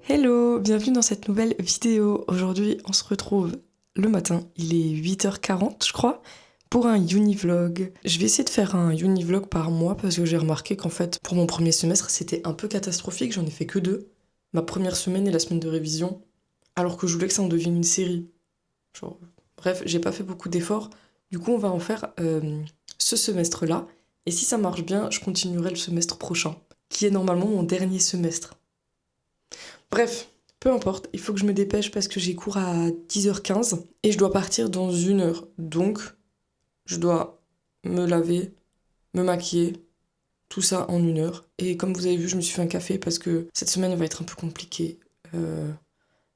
Hello, bienvenue dans cette nouvelle vidéo. Aujourd'hui, on se retrouve le matin, il est 8h40 je crois, pour un univlog. Je vais essayer de faire un univlog par mois parce que j'ai remarqué qu'en fait, pour mon premier semestre, c'était un peu catastrophique, j'en ai fait que deux. Ma première semaine et la semaine de révision, alors que je voulais que ça en devienne une série. Genre, bref, j'ai pas fait beaucoup d'efforts. Du coup, on va en faire ce semestre-là. Et si ça marche bien, je continuerai le semestre prochain, qui est normalement mon dernier semestre. Bref, peu importe, il faut que je me dépêche parce que j'ai cours à 10h15 et je dois partir dans 1 heure. Donc, je dois me laver, me maquiller, tout ça en 1 heure. Et comme vous avez vu, je me suis fait un café parce que cette semaine va être un peu compliquée.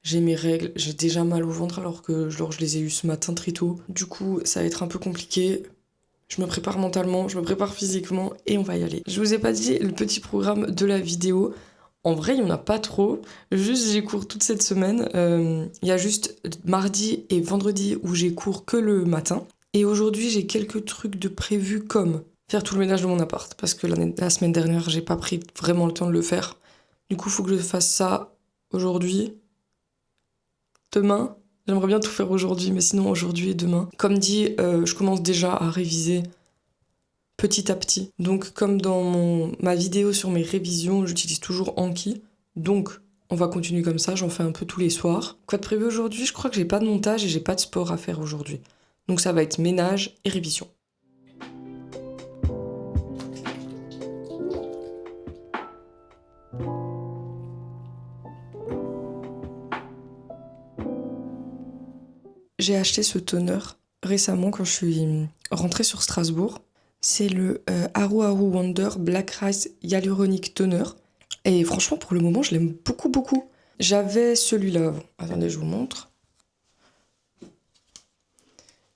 J'ai mes règles, j'ai déjà mal au ventre alors que je les ai eues ce matin très tôt. Du coup, ça va être un peu compliqué. Je me prépare mentalement, je me prépare physiquement et on va y aller. Je vous ai pas dit le petit programme de la vidéo. En vrai, il n'y en a pas trop. Juste, j'ai cours toute cette semaine. Il y a juste mardi et vendredi où j'ai cours que le matin. Et aujourd'hui, j'ai quelques trucs de prévus comme faire tout le ménage de mon appart. Parce que la semaine dernière, j'ai pas pris vraiment le temps de le faire. Du coup, il faut que je fasse ça aujourd'hui, demain. J'aimerais bien tout faire aujourd'hui, mais sinon aujourd'hui et demain. Comme dit, je commence déjà à réviser petit à petit. Donc comme dans ma vidéo sur mes révisions, j'utilise toujours Anki. Donc on va continuer comme ça, j'en fais un peu tous les soirs. Quoi de prévu aujourd'hui? Je crois que j'ai pas de montage et j'ai pas de sport à faire aujourd'hui. Donc ça va être ménage et révision. J'ai acheté ce toner récemment quand je suis rentrée sur Strasbourg. C'est le Haru Haru Wonder Black Rice Hyaluronic Toner. Et franchement, pour le moment, je l'aime beaucoup, beaucoup. J'avais celui-là avant. Attendez, je vous montre.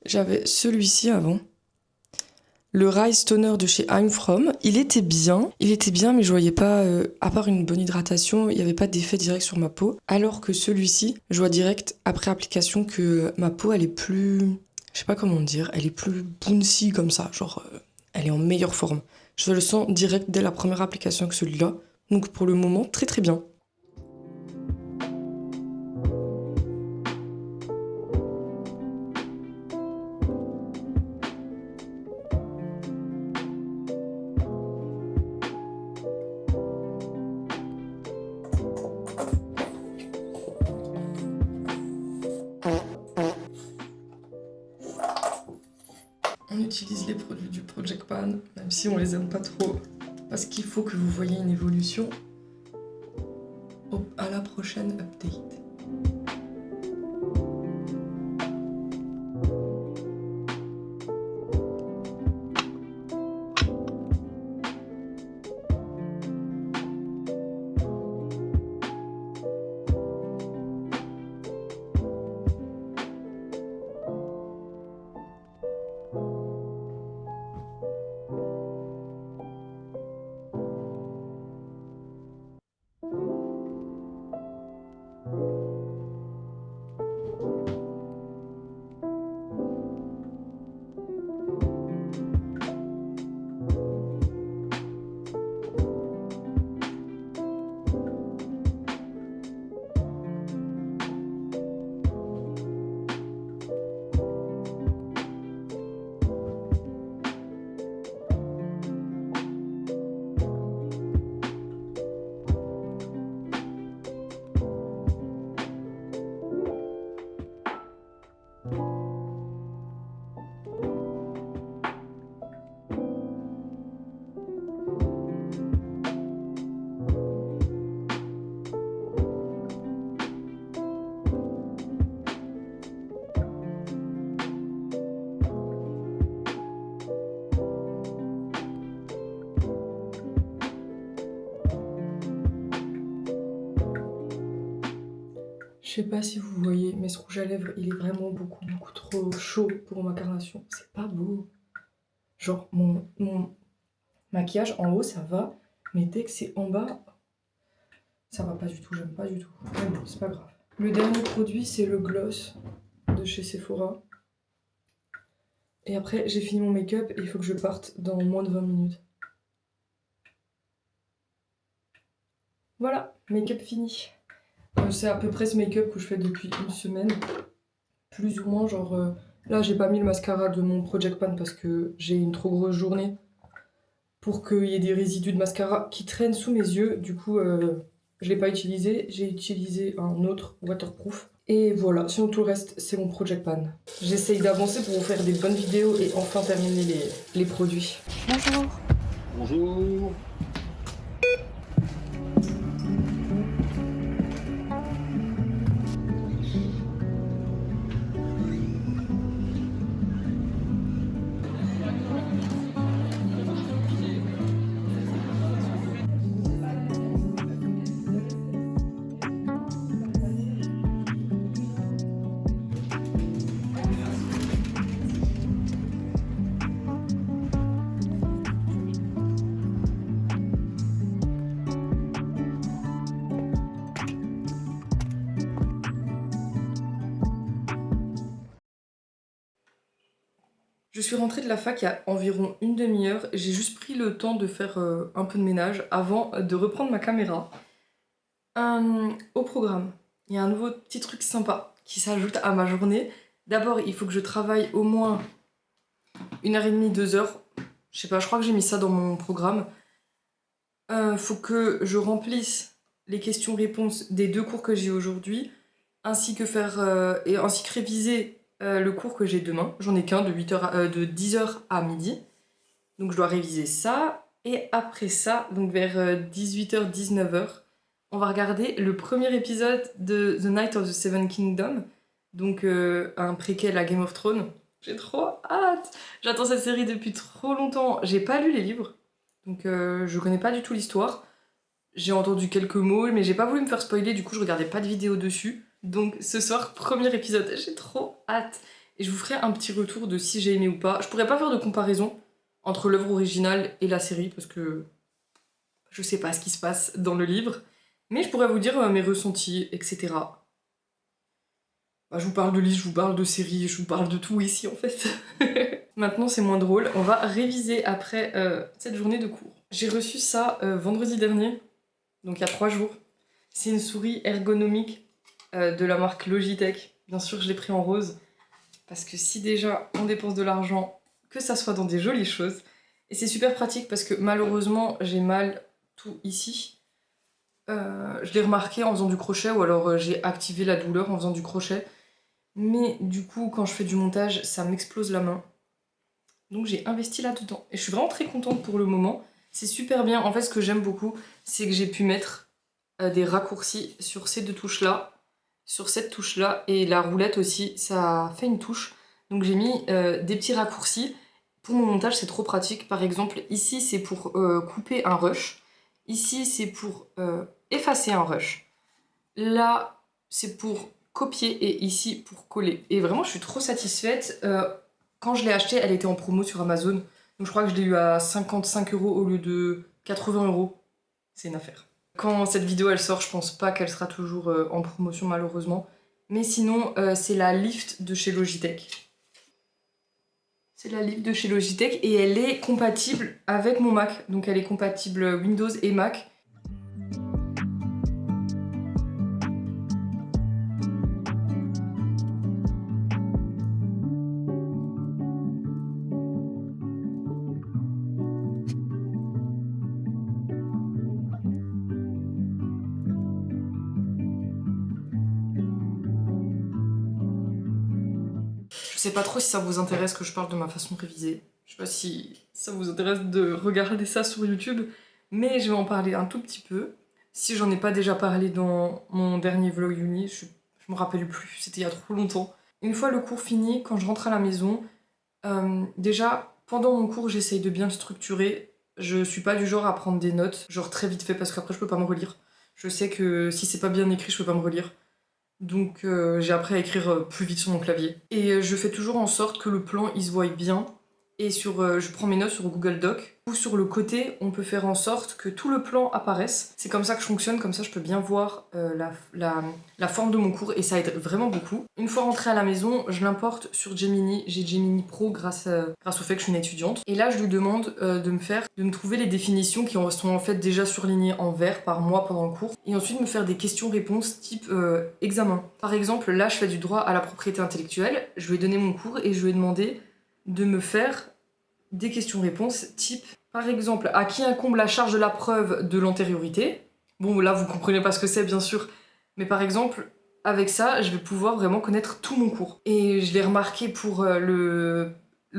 J'avais celui-ci avant. Le Rice Toner de chez I'm From. Il était bien. Il était bien, mais je voyais pas, à part une bonne hydratation, il n'y avait pas d'effet direct sur ma peau. Alors que celui-ci, je vois direct après application que ma peau, elle est plus. Je sais pas comment dire. Elle est plus bouncy comme ça. Genre, elle est en meilleure forme. Je le sens direct dès la première application que celui-là. Donc pour le moment, très très bien. On utilise les produits du Project Pan, même si on les aime pas trop, parce qu'il faut que vous voyez une évolution à la prochaine update. Je sais pas si vous voyez, mais ce rouge à lèvres, il est vraiment beaucoup, beaucoup trop chaud pour ma carnation. C'est pas beau. Genre, mon maquillage en haut, ça va, mais dès que c'est en bas, ça va pas du tout, j'aime pas du tout. Mais bon, c'est pas grave. Le dernier produit, c'est le gloss de chez Sephora. Et après, j'ai fini mon make-up et il faut que je parte dans moins de 20 minutes. Voilà, make-up fini. C'est à peu près ce make-up que je fais depuis une semaine. Plus ou moins, genre... là, j'ai pas mis le mascara de mon Project Pan parce que j'ai une trop grosse journée pour qu'il y ait des résidus de mascara qui traînent sous mes yeux. Du coup, je l'ai pas utilisé. J'ai utilisé un autre waterproof. Et voilà, sinon tout le reste, c'est mon Project Pan. J'essaye d'avancer pour vous faire des bonnes vidéos et enfin terminer les produits. Bonjour. Bonjour. Je suis rentrée de la fac il y a environ une demi-heure. J'ai juste pris le temps de faire un peu de ménage avant de reprendre ma caméra. Au programme, il y a un nouveau petit truc sympa qui s'ajoute à ma journée. D'abord, il faut que je travaille au moins 1h30, 2 heures. Je sais pas, je crois que j'ai mis ça dans mon programme. Faut que je remplisse les questions-réponses des 2 cours que j'ai aujourd'hui, ainsi que réviser le cours que j'ai demain. J'en ai qu'un de 10h à midi. Donc je dois réviser ça. Et après ça, donc vers 18h, 19h, on va regarder le premier épisode de The Night of the Seven Kingdoms. Donc un préquel à Game of Thrones. J'ai trop hâte. J'attends cette série depuis trop longtemps. J'ai pas lu les livres, donc je connais pas du tout l'histoire. J'ai entendu quelques mots, mais j'ai pas voulu me faire spoiler, du coup je regardais pas de vidéo dessus. Donc ce soir, premier épisode, j'ai trop hâte. Et je vous ferai un petit retour de si j'ai aimé ou pas. Je pourrais pas faire de comparaison entre l'œuvre originale et la série, parce que je sais pas ce qui se passe dans le livre. Mais je pourrais vous dire mes ressentis, etc. Bah, je vous parle de livres, je vous parle de séries, je vous parle de tout ici en fait. Maintenant c'est moins drôle, on va réviser après cette journée de cours. J'ai reçu ça vendredi dernier, donc il y a 3 jours. C'est une souris ergonomique de la marque Logitech. Bien sûr je l'ai pris en rose, parce que si déjà on dépense de l'argent, que ça soit dans des jolies choses. Et c'est super pratique parce que malheureusement j'ai mal tout ici. Je l'ai remarqué en faisant du crochet, ou alors j'ai activé la douleur en faisant du crochet. Mais du coup, quand je fais du montage, ça m'explose la main. Donc j'ai investi là-dedans. Et je suis vraiment très contente pour le moment. C'est super bien. En fait, ce que j'aime beaucoup, c'est que j'ai pu mettre des raccourcis sur ces 2 touches-là, sur cette touche-là, et la roulette aussi, ça fait une touche. Donc j'ai mis des petits raccourcis. Pour mon montage, c'est trop pratique. Par exemple, ici, c'est pour couper un rush. Ici, c'est pour effacer un rush. Là, c'est pour copier, et ici pour coller. Et vraiment, je suis trop satisfaite. Quand je l'ai acheté, elle était en promo sur Amazon. Donc je crois que je l'ai eu à 55 € au lieu de 80 €. C'est une affaire. Quand cette vidéo elle sort, je pense pas qu'elle sera toujours en promotion malheureusement. Mais sinon, c'est la Lift de chez Logitech. C'est la Lift de chez Logitech et elle est compatible avec mon Mac. Donc elle est compatible Windows et Mac. Je sais pas trop si ça vous intéresse que je parle de ma façon de réviser. Je sais pas si ça vous intéresse de regarder ça sur YouTube, mais je vais en parler un tout petit peu. Si j'en ai pas déjà parlé dans mon dernier vlog uni, je me rappelle plus, c'était il y a trop longtemps. Une fois le cours fini, quand je rentre à la maison, déjà pendant mon cours j'essaye de bien le structurer. Je suis pas du genre à prendre des notes, genre très vite fait, parce qu'après je peux pas me relire. Je sais que si c'est pas bien écrit, je peux pas me relire. Donc j'ai appris à écrire plus vite sur mon clavier. Et je fais toujours en sorte que le plan il se voie bien. Et je prends mes notes sur Google Doc, ou sur le côté, on peut faire en sorte que tout le plan apparaisse. C'est comme ça que je fonctionne, comme ça je peux bien voir la forme de mon cours et ça aide vraiment beaucoup. Une fois rentrée à la maison, je l'importe sur Gemini. J'ai Gemini Pro grâce au fait que je suis une étudiante. Et là, je lui demande de me trouver les définitions qui sont en fait déjà surlignées en vert par moi pendant le cours. Et ensuite me faire des questions-réponses type examen. Par exemple, là, je fais du droit à la propriété intellectuelle. Je lui ai donné mon cours et je lui ai demandé de me faire des questions-réponses type, par exemple, à qui incombe la charge de la preuve de l'antériorité. Bon, là, vous comprenez pas ce que c'est, bien sûr, mais par exemple, avec ça, je vais pouvoir vraiment connaître tout mon cours. Et je l'ai remarqué pour le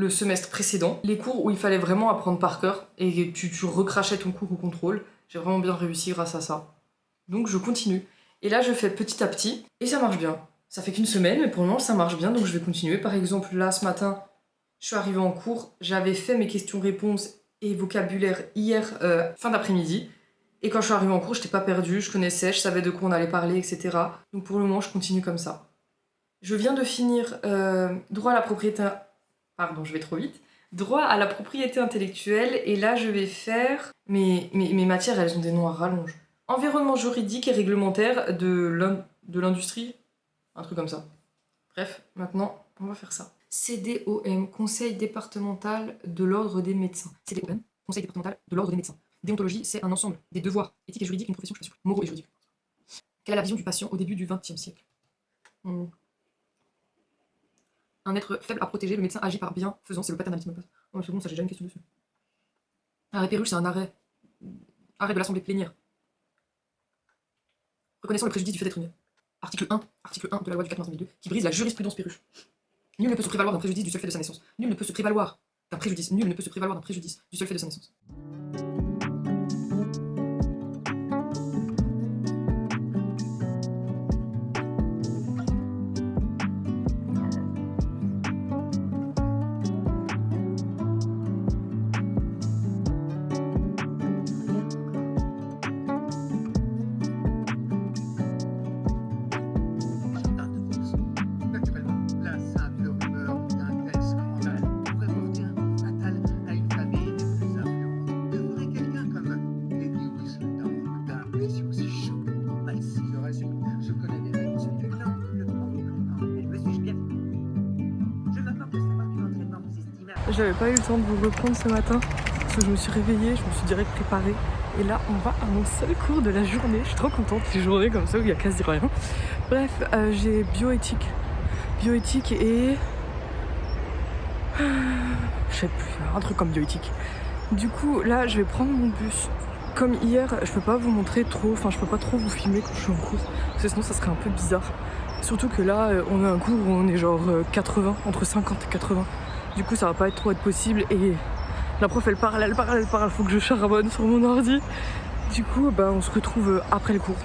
semestre précédent, les cours où il fallait vraiment apprendre par cœur et tu recrachais ton cours au contrôle. J'ai vraiment bien réussi grâce à ça. Donc, je continue. Et là, je fais petit à petit, et ça marche bien. Ça fait qu'une semaine, mais pour le moment, ça marche bien, donc je vais continuer. Par exemple, là, ce matin, je suis arrivée en cours, j'avais fait mes questions-réponses et vocabulaire hier, fin d'après-midi. Et quand je suis arrivée en cours, je n'étais pas perdue, je connaissais, je savais de quoi on allait parler, etc. Donc pour le moment, je continue comme ça. Je viens de finir droit à la propriété... Pardon, je vais trop vite. Droit à la propriété intellectuelle, et là, je vais faire... Mes matières, elles ont des noms à rallonge. Environnement juridique et réglementaire de l'industrie. Un truc comme ça. Bref, maintenant, on va faire ça. CDOM, Conseil départemental de l'ordre des médecins. CDOM, Conseil départemental de l'ordre des médecins. Déontologie, c'est un ensemble des devoirs éthiques et juridiques d'une profession, je sais pas sûr, moraux et juridiques. Quelle est la vision du patient au début du XXe siècle? Un être faible à protéger, le médecin agit par bienfaisance, c'est le paternalisme. Oh, c'est bon, ça j'ai déjà une question dessus. Arrêt Perruche, c'est un arrêt de l'assemblée plénière. Reconnaissant le préjudice du fait d'être né. Article 1 de la loi du 4 mars 2002, qui brise la jurisprudence Perruche. Nul ne peut se prévaloir d'un préjudice du seul fait de sa naissance. Nul ne peut se prévaloir d'un préjudice du seul fait de sa naissance. J'avais pas eu le temps de vous reprendre ce matin parce que je me suis réveillée, je me suis direct préparée. Et là, on va à mon seul cours de la journée. Je suis trop contente, les journées comme ça où il y a quasi rien. Bref, j'ai bioéthique et... je sais plus, un truc comme bioéthique. Du coup, là, je vais prendre mon bus. Comme hier, je peux pas vous montrer trop, enfin, je peux pas trop vous filmer quand je suis en cours, parce que sinon ça serait un peu bizarre. Surtout que là, on a un cours où on est genre 80, entre 50 et 80. Du coup, ça va pas trop être possible et la prof elle parle, faut que je charbonne sur mon ordi. Du coup, bah, on se retrouve après le cours.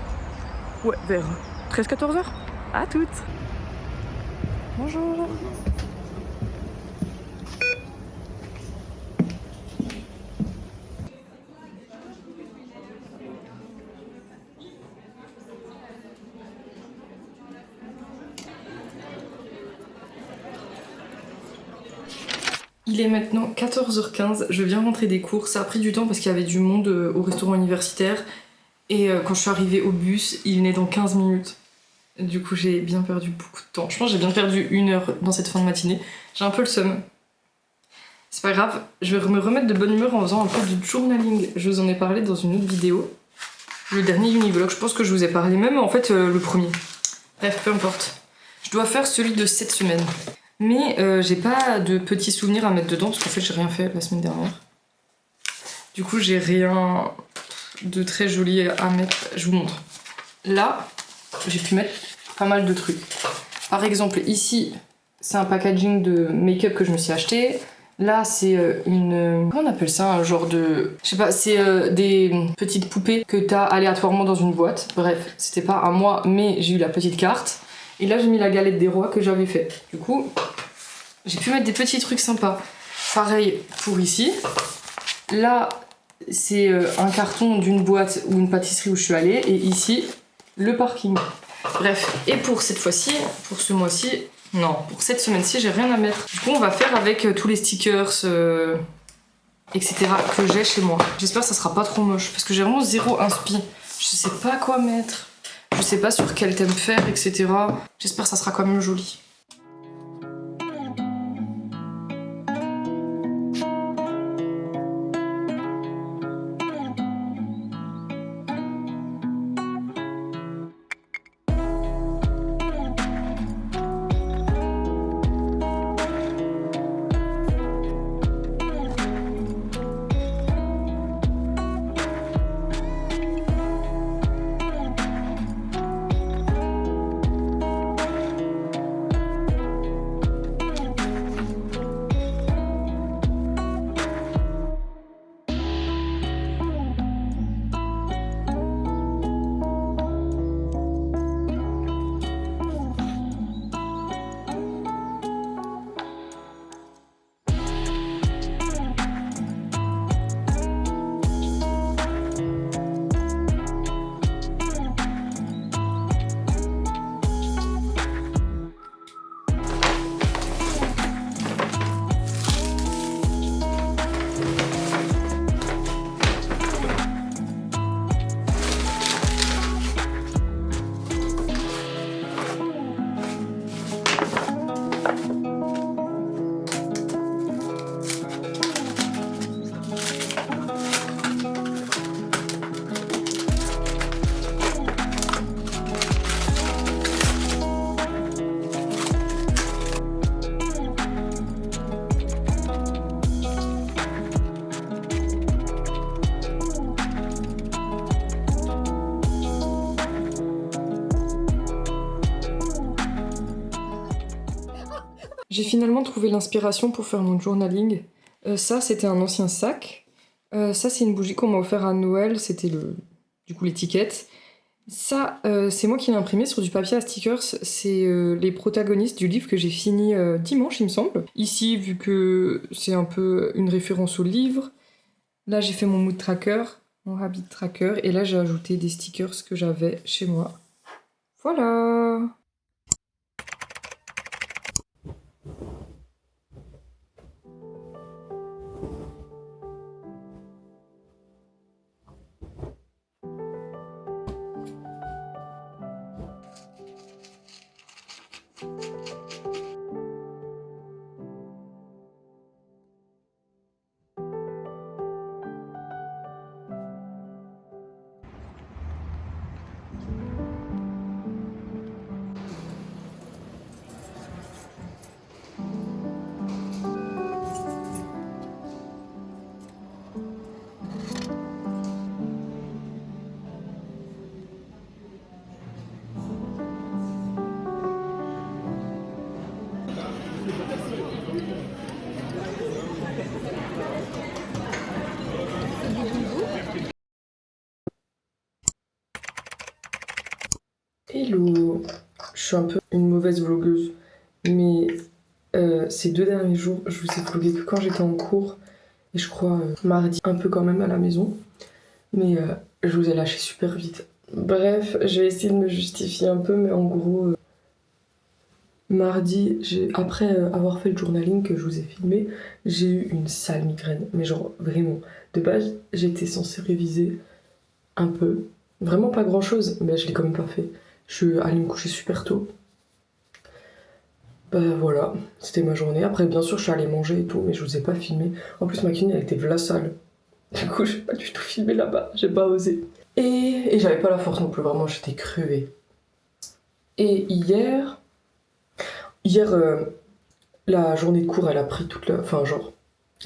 Ouais, vers 13-14 heures. À toutes. Bonjour. Il est maintenant 14h15, je viens rentrer des cours. Ça a pris du temps parce qu'il y avait du monde au restaurant universitaire. Et quand je suis arrivée au bus, il venait dans 15 minutes. Du coup, j'ai bien perdu beaucoup de temps. Je pense que j'ai bien perdu 1 heure dans cette fin de matinée. J'ai un peu le seum. C'est pas grave, je vais me remettre de bonne humeur en faisant un peu de journaling. Je vous en ai parlé dans une autre vidéo. Le dernier Univlog, je pense que je vous ai parlé même en fait le premier. Bref, peu importe. Je dois faire celui de cette semaine. Mais j'ai pas de petits souvenirs à mettre dedans parce qu'en fait j'ai rien fait la semaine dernière. Du coup j'ai rien de très joli à mettre. Je vous montre. Là, j'ai pu mettre pas mal de trucs. Par exemple ici, c'est un packaging de make-up que je me suis acheté. Là c'est une... Comment on appelle ça? Un genre de... Je sais pas, c'est des petites poupées que t'as aléatoirement dans une boîte. Bref, c'était pas à moi mais j'ai eu la petite carte. Et là j'ai mis la galette des rois que j'avais fait. Du coup, j'ai pu mettre des petits trucs sympas. Pareil pour ici. Là, c'est un carton d'une boîte ou une pâtisserie où je suis allée. Et ici, le parking. Bref, et pour cette fois-ci, pour ce mois-ci, Non, pour cette semaine-ci, j'ai rien à mettre. Du coup, on va faire avec tous les stickers, etc. que j'ai chez moi. J'espère que ça sera pas trop moche, parce que j'ai vraiment zéro inspi. Je sais pas quoi mettre. Je sais pas sur quel thème faire, etc. J'espère que ça sera quand même joli. J'ai finalement trouvé l'inspiration pour faire mon journaling. Ça, c'était un ancien sac. Ça, c'est une bougie qu'on m'a offert à Noël. C'était du coup l'étiquette. Ça, c'est moi qui l'ai imprimé sur du papier à stickers. C'est les protagonistes du livre que j'ai fini dimanche, il me semble. Ici, vu que c'est un peu une référence au livre, là, j'ai fait mon mood tracker, mon habit tracker. Et là, j'ai ajouté des stickers que j'avais chez moi. Voilà! Hello, je suis un peu une mauvaise vlogueuse, mais ces 2 derniers jours, je vous ai vlogué que quand j'étais en cours, et je crois mardi un peu quand même à la maison, mais je vous ai lâché super vite. Bref, je vais essayer de me justifier un peu, mais en gros, mardi, après avoir fait le journaling que je vous ai filmé, j'ai eu une sale migraine, mais genre vraiment. De base, j'étais censée réviser un peu, vraiment pas grand chose, mais je l'ai quand même pas fait. Je suis allée me coucher super tôt. Bah voilà, c'était ma journée. Après, bien sûr, je suis allée manger et tout, mais je vous ai pas filmé. En plus, ma cuisine, elle était v'là sale. Du coup, j'ai pas du tout filmé là-bas, j'ai pas osé. Et j'avais pas la force non plus, vraiment, j'étais crevée. Et hier, la journée de cours, elle a pris toute la... Enfin, genre,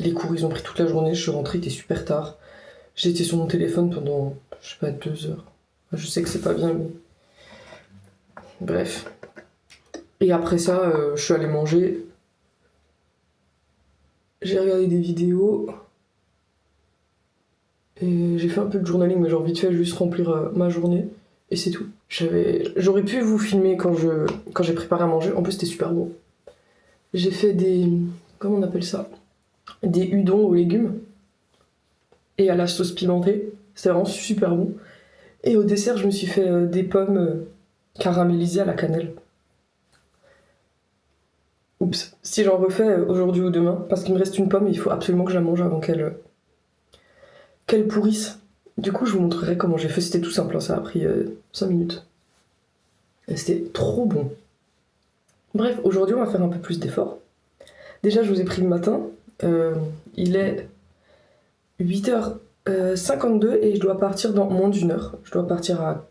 les cours, ils ont pris toute la journée. Je suis rentrée, il était super tard. J'ai été sur mon téléphone pendant, je sais pas, 2 heures. Je sais que c'est pas bien, mais... Bref. Et après ça, je suis allée manger. J'ai regardé des vidéos. Et j'ai fait un peu de journaling, mais genre vite fait, juste remplir ma journée. Et c'est tout. J'aurais pu vous filmer quand j'ai préparé à manger. En plus, c'était super bon. J'ai fait des... Comment on appelle ça? Des udons aux légumes. Et à la sauce pimentée. C'était vraiment super bon. Et au dessert, je me suis fait des pommes caramélisées à la cannelle. Oups, si j'en refais aujourd'hui ou demain, parce qu'il me reste une pomme et il faut absolument que je la mange avant qu'elle pourrisse. Du coup, je vous montrerai comment j'ai fait. C'était tout simple, hein, ça a pris 5 minutes. Et c'était trop bon. Bref, aujourd'hui, on va faire un peu plus d'efforts. Déjà, je vous ai pris le matin. Il est 8h52 et je dois partir dans moins d'une heure. Je dois partir à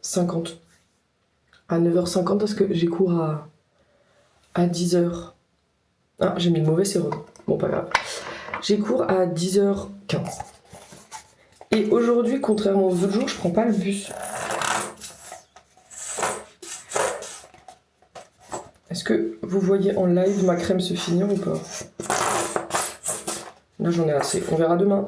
50. À 9h50 parce que j'ai cours à 10h. Ah, j'ai mis le mauvais sérum. Bon, pas grave. J'ai cours à 10h15. Et aujourd'hui, contrairement aux autres jours, je prends pas le bus. Est-ce que vous voyez en live ma crème se finir ou pas? Là, j'en ai assez. On verra demain.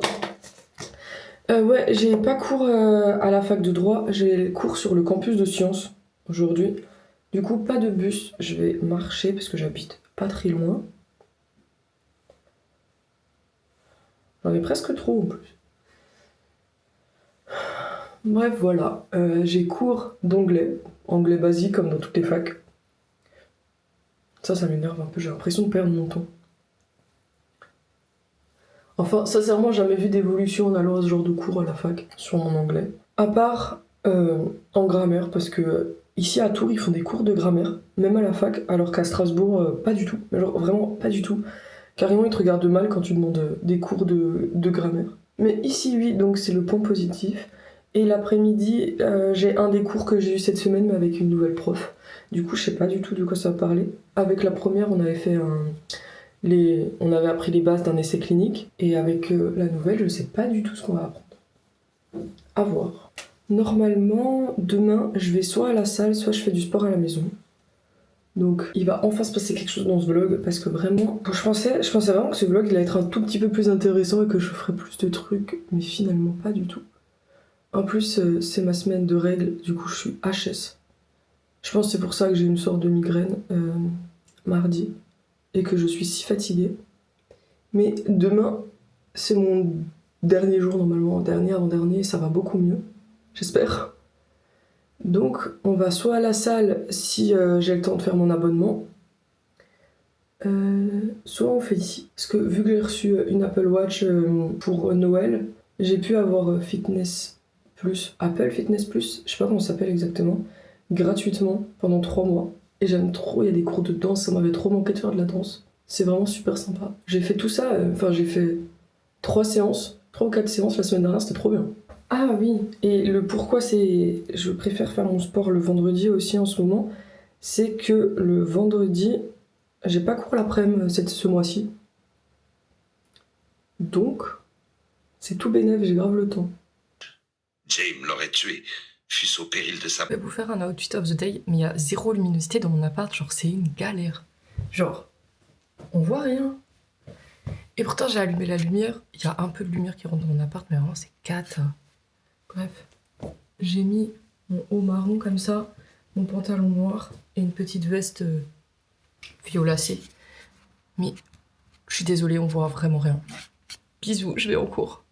Ouais, j'ai pas cours à la fac de droit. J'ai cours sur le campus de sciences aujourd'hui. Du coup, pas de bus. Je vais marcher parce que j'habite pas très loin. J'en ai presque trop en plus. Bref, voilà. J'ai cours d'anglais. Anglais basique comme dans toutes les facs. Ça m'énerve un peu. J'ai l'impression de perdre mon temps. Enfin, sincèrement, jamais vu d'évolution en allant à ce genre de cours à la fac sur mon anglais. À part en grammaire, parce que ici à Tours, ils font des cours de grammaire, même à la fac, alors qu'à Strasbourg, pas du tout. Mais genre vraiment pas du tout. Carrément, ils te regardent mal quand tu demandes des cours de grammaire. Mais ici, oui, donc c'est le point positif. Et l'après-midi, j'ai un des cours que j'ai eu cette semaine, mais avec une nouvelle prof. Du coup, je sais pas du tout de quoi ça va parler. Avec la première, on avait fait on avait appris les bases d'un essai clinique. Et avec la nouvelle, je sais pas du tout ce qu'on va apprendre. À voir. Normalement, demain, je vais soit à la salle, soit je fais du sport à la maison. Donc il va enfin se passer quelque chose dans ce vlog parce que vraiment, je pensais vraiment que ce vlog il allait être un tout petit peu plus intéressant et que je ferais plus de trucs, mais finalement pas du tout. En plus, c'est ma semaine de règles, du coup je suis HS. Je pense que c'est pour ça que j'ai une sorte de migraine mardi et que je suis si fatiguée. Mais demain, c'est mon dernier jour normalement, dernier avant-dernier, ça va beaucoup mieux, j'espère. Donc on va soit à la salle si j'ai le temps de faire mon abonnement, soit on fait ici. Parce que vu que j'ai reçu une Apple Watch pour Noël, j'ai pu avoir Fitness Plus, Apple Fitness Plus, je sais pas comment ça s'appelle exactement, gratuitement pendant 3 mois. Et j'aime trop, il y a des cours de danse, ça m'avait trop manqué de faire de la danse. C'est vraiment super sympa. J'ai fait tout ça, j'ai fait 3 ou 4 séances la semaine dernière, c'était trop bien. Ah oui, et le pourquoi je préfère faire mon sport le vendredi aussi en ce moment, c'est que le vendredi, j'ai pas cours l'après-midi ce mois-ci. Donc, c'est tout bénef, j'ai grave le temps. James l'aurait tué, fût-ce au péril de sa... Je vais vous faire un outfit of the day, mais il y a 0 luminosité dans mon appart, genre c'est une galère. Genre, on voit rien. Et pourtant j'ai allumé la lumière, il y a un peu de lumière qui rentre dans mon appart, mais vraiment c'est cata. Bref, j'ai mis mon haut marron comme ça, mon pantalon noir et une petite veste violacée. Mais je suis désolée, on voit vraiment rien. Bisous, je vais en cours.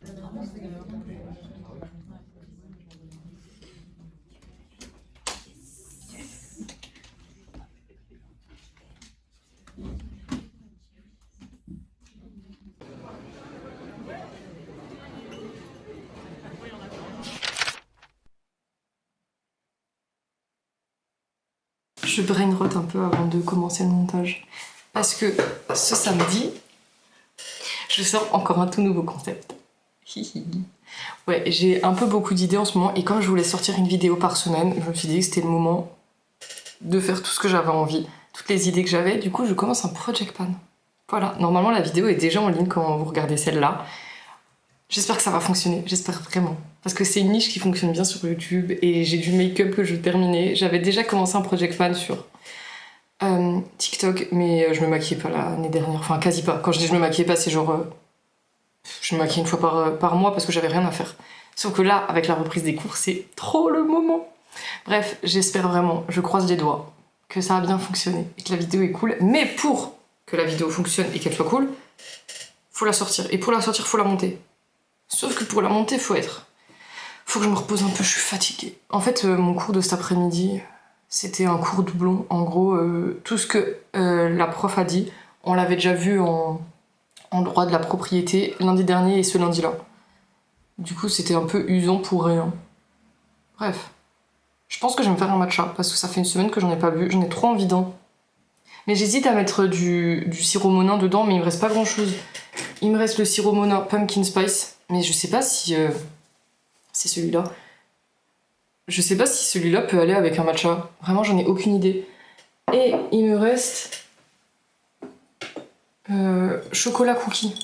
Je brainrot un peu avant de commencer le montage. Parce que ce samedi, je sors encore un tout nouveau concept. Ouais, j'ai un peu beaucoup d'idées en ce moment et comme je voulais sortir une vidéo par semaine, je me suis dit que c'était le moment de faire tout ce que j'avais envie, toutes les idées que j'avais. Du coup, je commence un Project Pan. Voilà, normalement la vidéo est déjà en ligne quand vous regardez celle-là. J'espère que ça va fonctionner, j'espère vraiment. Parce que c'est une niche qui fonctionne bien sur YouTube et j'ai du make-up que je terminais. J'avais déjà commencé un Project Pan sur TikTok, mais je me maquillais pas l'année dernière, enfin quasi pas. Quand je dis je me maquillais pas, c'est genre... je me maquillais une fois par mois parce que j'avais rien à faire. Sauf que là, avec la reprise des cours, c'est trop le moment. Bref, j'espère vraiment, je croise les doigts, que ça a bien fonctionné et que la vidéo est cool. Mais pour que la vidéo fonctionne et qu'elle soit cool, faut la sortir. Et pour la sortir, faut la monter. Sauf que pour la monter, faut que je me repose un peu, je suis fatiguée. En fait, mon cours de cet après-midi, C'était un cours doublon. En gros, tout ce que la prof a dit, on l'avait déjà vu en droit de la propriété lundi dernier et ce lundi-là. Du coup, c'était un peu usant pour rien. Bref. Je pense que je vais me faire un matcha, parce que ça fait une semaine que j'en ai pas bu. J'en ai trop envie d'un. Mais j'hésite à mettre du sirop Monin dedans, mais il me reste pas grand-chose. Il me reste le sirop Monin Pumpkin Spice, mais je sais pas si c'est celui-là. Je sais pas si celui-là peut aller avec un matcha. Vraiment, j'en ai aucune idée. Et il me reste chocolat cookie.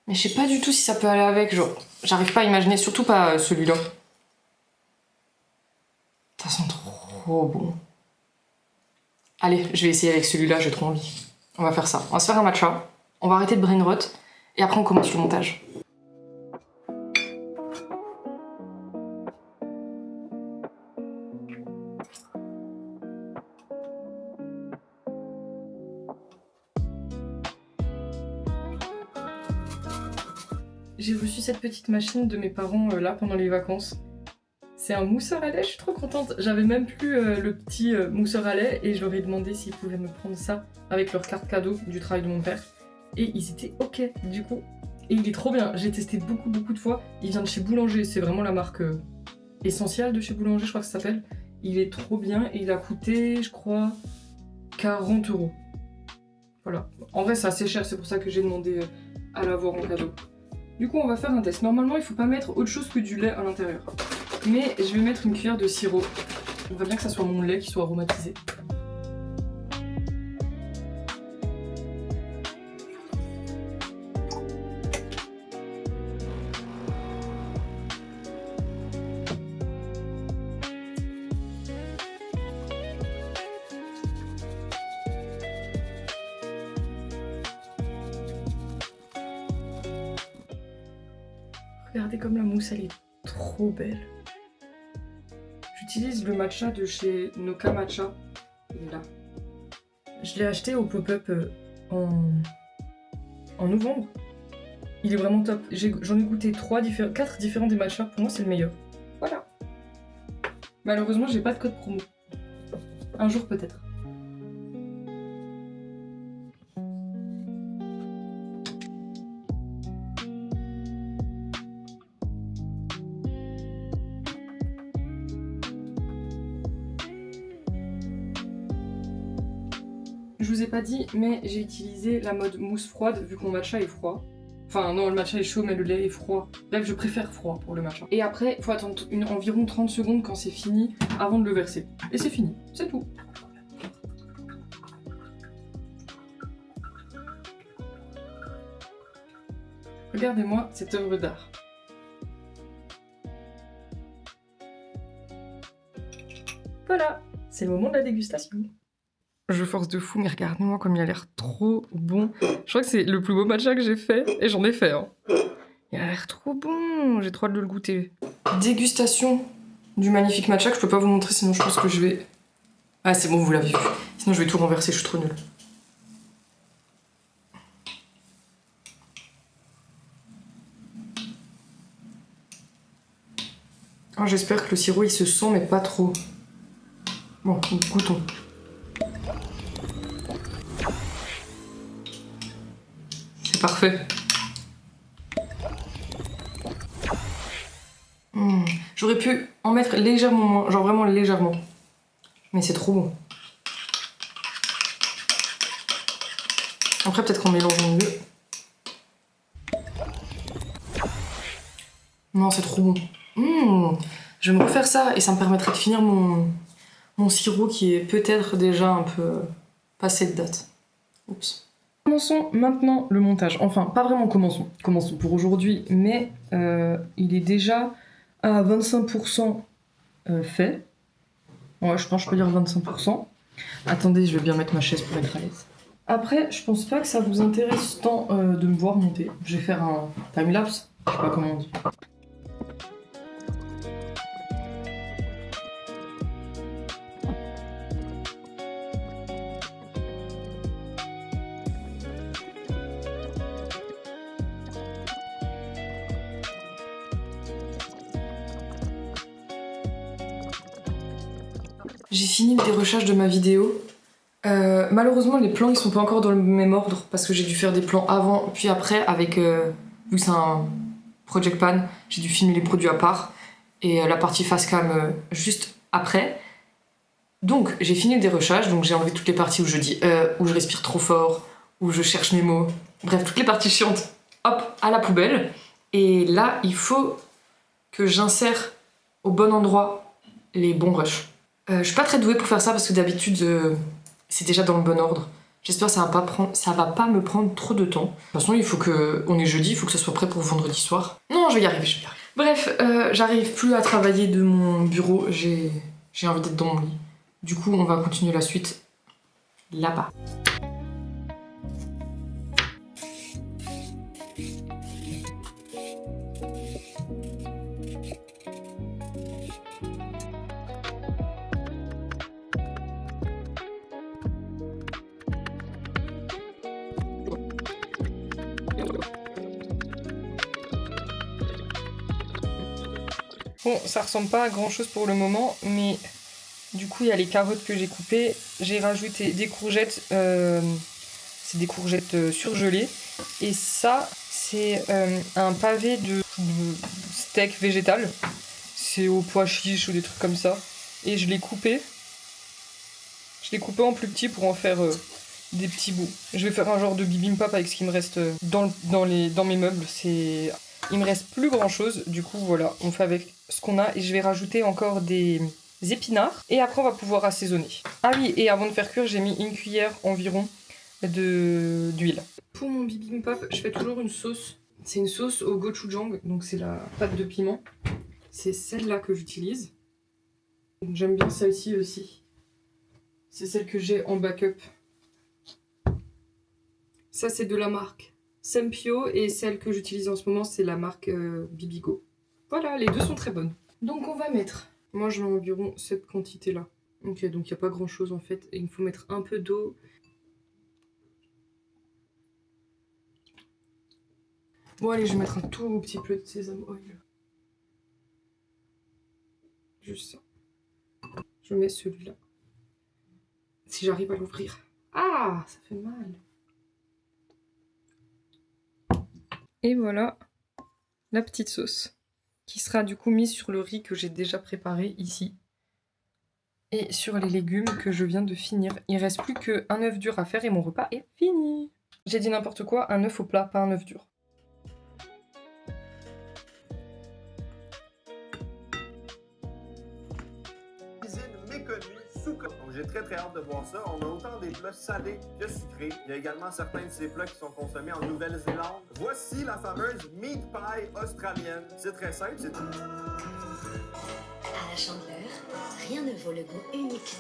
Mais je sais pas du tout si ça peut aller avec. Genre, j'arrive pas à imaginer, surtout pas celui-là. Ça sent trop bon. Allez, je vais essayer avec celui-là, j'ai trop envie. On va faire ça. On va se faire un matcha. On va arrêter de brain rot. Et après, on commence le montage. J'ai reçu cette petite machine de mes parents là pendant les vacances. C'est un mousseur à lait, je suis trop contente. J'avais même plus le petit mousseur à lait et je leur ai demandé s'ils pouvaient me prendre ça avec leur carte cadeau du travail de mon père. Et ils étaient ok du coup. Et il est trop bien, j'ai testé beaucoup de fois. Il vient de chez Boulanger, c'est vraiment la marque essentielle de chez Boulanger, je crois que ça s'appelle. Il est trop bien et il a coûté, je crois, 40 €. Voilà. En vrai, c'est assez cher, c'est pour ça que j'ai demandé à l'avoir en cadeau. Du coup, on va faire un test. Normalement, il faut pas mettre autre chose que du lait à l'intérieur. Mais je vais mettre une cuillère de sirop. J'aimerais bien que ça soit mon lait qui soit aromatisé. Regardez comme la mousse, elle est trop belle. J'utilise le matcha de chez Noka Matcha. Il est là. Je l'ai acheté au pop-up en novembre. Il est vraiment top. J'en ai goûté 4 différents des matchas. Pour moi, c'est le meilleur. Voilà. Malheureusement, j'ai pas de code promo. Un jour peut-être. Je vous ai pas dit, mais j'ai utilisé la mode mousse froide vu que mon matcha est froid. Enfin non, le matcha est chaud mais le lait est froid. Bref, je préfère froid pour le matcha. Et après, il faut attendre environ 30 secondes quand c'est fini avant de le verser. Et c'est fini, c'est tout. Regardez-moi cette œuvre d'art. Voilà, c'est le moment de la dégustation. Je force de fou, mais regardez-moi comme il a l'air trop bon. Je crois que c'est le plus beau matcha que j'ai fait, et j'en ai fait. Hein. Il a l'air trop bon, j'ai trop hâte de le goûter. Dégustation du magnifique matcha que je peux pas vous montrer, sinon je pense que je vais... Ah c'est bon, vous l'avez vu. Sinon je vais tout renverser, je suis trop nulle. Oh, j'espère que le sirop il se sent, mais pas trop. Bon, goûtons. C'est parfait. J'aurais pu en mettre légèrement moins, genre vraiment légèrement. Mais c'est trop bon. Après, peut-être qu'en mélangeant mieux. Non, c'est trop bon. Je vais me refaire ça et ça me permettrait de finir mon sirop qui est peut-être déjà un peu passé de date. Oups. Commençons maintenant le montage. Enfin, pas vraiment commençons. Commençons pour aujourd'hui, mais il est déjà à 25% fait. Ouais, je pense que je peux dire 25%. Attendez, je vais bien mettre ma chaise pour être à l'aise. Après, je pense pas que ça vous intéresse tant de me voir monter. Je vais faire un timelapse, je sais pas comment on dit. J'ai fini le dérochage de ma vidéo. Malheureusement, les plans ils sont pas encore dans le même ordre parce que j'ai dû faire des plans avant puis après avec vu que c'est un Project Pan, j'ai dû filmer les produits à part et la partie face cam juste après. Donc j'ai fini le dérochage, donc j'ai enlevé toutes les parties où je dis où je respire trop fort, où je cherche mes mots, bref toutes les parties chiantes, hop à la poubelle. Et là il faut que j'insère au bon endroit les bons rushs. Je suis pas très douée pour faire ça parce que d'habitude c'est déjà dans le bon ordre. J'espère que ça va pas me prendre trop de temps. De toute façon, on est jeudi, il faut que ça soit prêt pour vendredi soir. Non, je vais y arriver. Bref, j'arrive plus à travailler de mon bureau, j'ai envie d'être dans mon lit. Du coup, on va continuer la suite là-bas. Bon, ça ressemble pas à grand chose pour le moment, mais du coup il y a les carottes que j'ai coupées. J'ai rajouté des courgettes, c'est des courgettes surgelées. Et ça, c'est un pavé de steak végétal. C'est au pois chiche ou des trucs comme ça. Et je l'ai coupé. Je l'ai coupé en plus petit pour en faire des petits bouts. Je vais faire un genre de bibimbap avec ce qui me reste dans mes meubles. Il me reste plus grand chose, du coup voilà, on fait avec ce qu'on a et je vais rajouter encore des épinards et après on va pouvoir assaisonner. Ah oui, et avant de faire cuire, j'ai mis une cuillère environ d'huile. Pour mon bibimbap, je fais toujours une sauce. C'est une sauce au gochujang, donc c'est la pâte de piment. C'est celle-là que j'utilise. J'aime bien celle-ci aussi. C'est celle que j'ai en backup. Ça c'est de la marque Sempio et celle que j'utilise en ce moment c'est la marque Bibigo. Voilà, les deux sont très bonnes. Donc on va mettre, moi je mets environ cette quantité là. Ok, donc il n'y a pas grand chose en fait. Et il faut mettre un peu d'eau. Bon allez, je vais mettre un tout petit peu de sésame oil. Juste ça. Je mets celui-là. Si j'arrive à l'ouvrir. Ah, ça fait mal. Et voilà la petite sauce qui sera du coup mise sur le riz que j'ai déjà préparé ici et sur les légumes que je viens de finir. Il reste plus qu'un œuf dur à faire et mon repas est fini. J'ai dit n'importe quoi, un œuf au plat, pas un œuf dur. Donc j'ai très hâte de voir ça. On a autant des plats salés que sucrés. Il y a également certains de ces plats qui sont consommés en Nouvelle-Zélande. Voici la fameuse meat pie australienne. C'est très simple, c'est tout. À la Chandeleur, rien ne vaut le goût unique.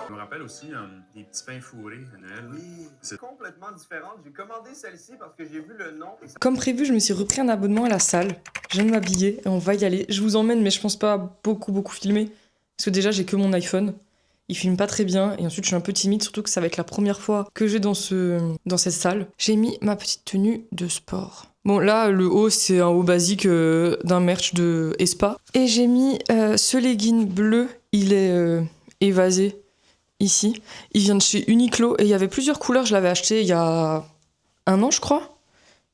Je me rappelle aussi des petits pains fourrés à Noël. Oui, c'est complètement différente. J'ai commandé celle-ci parce que j'ai vu le nom. Et ça... Comme prévu, je me suis repris un abonnement à la salle. Je viens de m'habiller et on va y aller. Je vous emmène, mais je pense pas beaucoup filmer. Parce que déjà, j'ai que mon iPhone. Il filme pas très bien. Et ensuite, je suis un peu timide, surtout que ça va être la première fois que je vais dans cette salle. J'ai mis ma petite tenue de sport. Bon, là, le haut, c'est un haut basique d'un merch de Espa. Et j'ai mis ce legging bleu. Il est évasé ici. Il vient de chez Uniqlo. Et il y avait plusieurs couleurs. Je l'avais acheté il y a 1 an, je crois.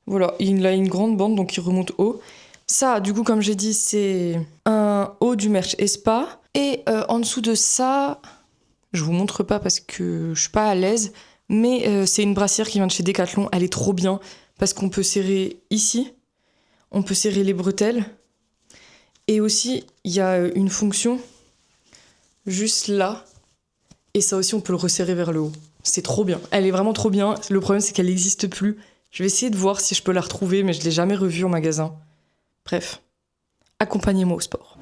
Voilà, il a une grande bande, donc il remonte haut. Ça, du coup, comme j'ai dit, c'est un haut du merch Espa. Et en dessous de ça, je vous montre pas parce que je suis pas à l'aise, mais c'est une brassière qui vient de chez Decathlon. Elle est trop bien parce qu'on peut serrer ici, on peut serrer les bretelles. Et aussi, il y a une fonction juste là. Et ça aussi, on peut le resserrer vers le haut. C'est trop bien. Elle est vraiment trop bien. Le problème, c'est qu'elle n'existe plus. Je vais essayer de voir si je peux la retrouver, mais je l'ai jamais revue en magasin. Bref, accompagnez-moi au sport.